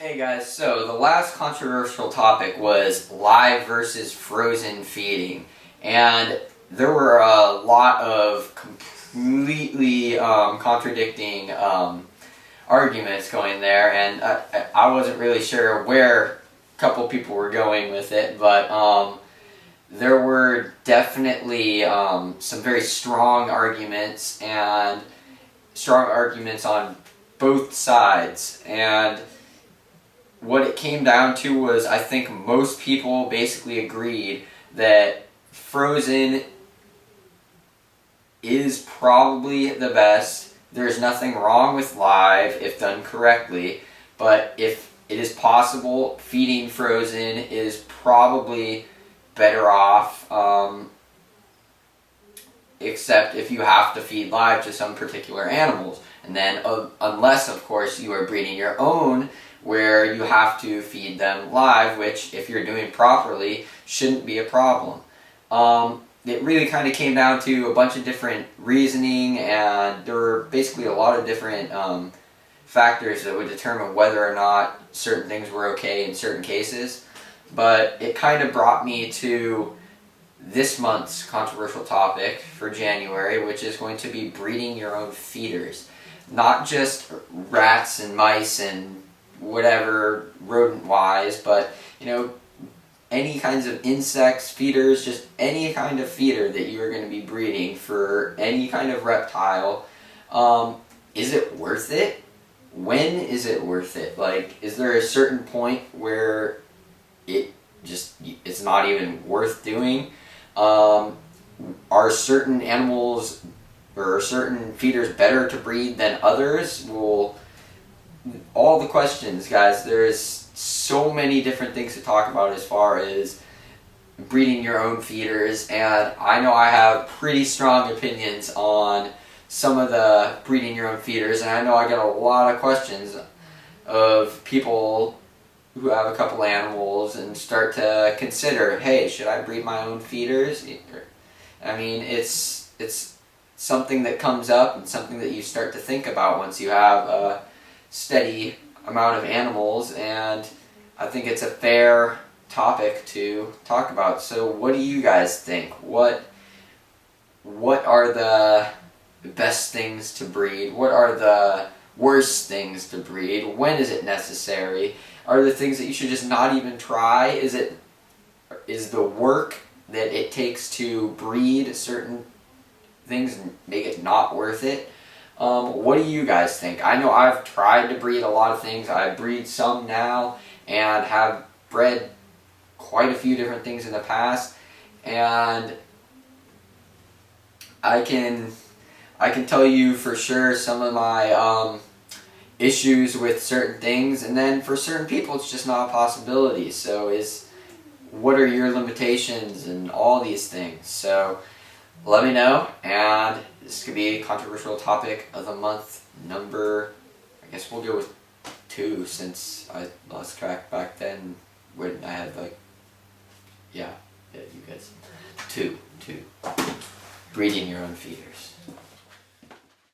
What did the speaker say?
Hey guys, so the last controversial topic was live versus frozen feeding, and there were a lot of completely contradicting arguments going there, and I wasn't really sure where a couple people were going with it, but there were definitely some very strong arguments on both sides, and what it came down to was I think most people basically agreed that frozen is probably the best. There's nothing wrong with live if done correctly, but if it is possible, feeding frozen is probably better off, except if you have to feed live to some particular animals. And then unless, of course, you are breeding your own, where you have to feed them live, which, if you're doing properly, shouldn't be a problem. It really kind of came down to a bunch of different reasoning, and there were basically a lot of different factors that would determine whether or not certain things were okay in certain cases. But it kind of brought me to this month's controversial topic for January, which is going to be breeding your own feeders. Not just rats and mice and whatever rodent-wise, but any kinds of insects, feeders, just any kind of feeder that you are going to be breeding for any kind of reptile. Is it worth it? When is it worth it? Like, is there a certain point where it's not even worth doing? Are certain animals or certain feeders better to breed than others? Well, all the questions, guys. There's so many different things to talk about as far as breeding your own feeders, and I know I have pretty strong opinions on some of the breeding your own feeders, and I know I get a lot of questions of people who have a couple animals and start to consider, hey, should I breed my own feeders? I mean, it's something that comes up and something that you start to think about once you have a steady amount of animals, and I think it's a fair topic to talk about. So what do you guys think? What are the best things to breed? What are the worst things to breed? When is it necessary? Are there things that you should just not even try? Is the work that it takes to breed certain things make it not worth it? What do you guys think? I know I've tried to breed a lot of things. I breed some now and have bred quite a few different things in the past, and I can tell you for sure some of my issues with certain things, and then for certain people it's just not a possibility. So what are your limitations and all these things? So let me know, and this could be a controversial topic of the month number, I guess we'll go with 2, since I lost track back then when I had you guys. 2. Breeding your own feeders.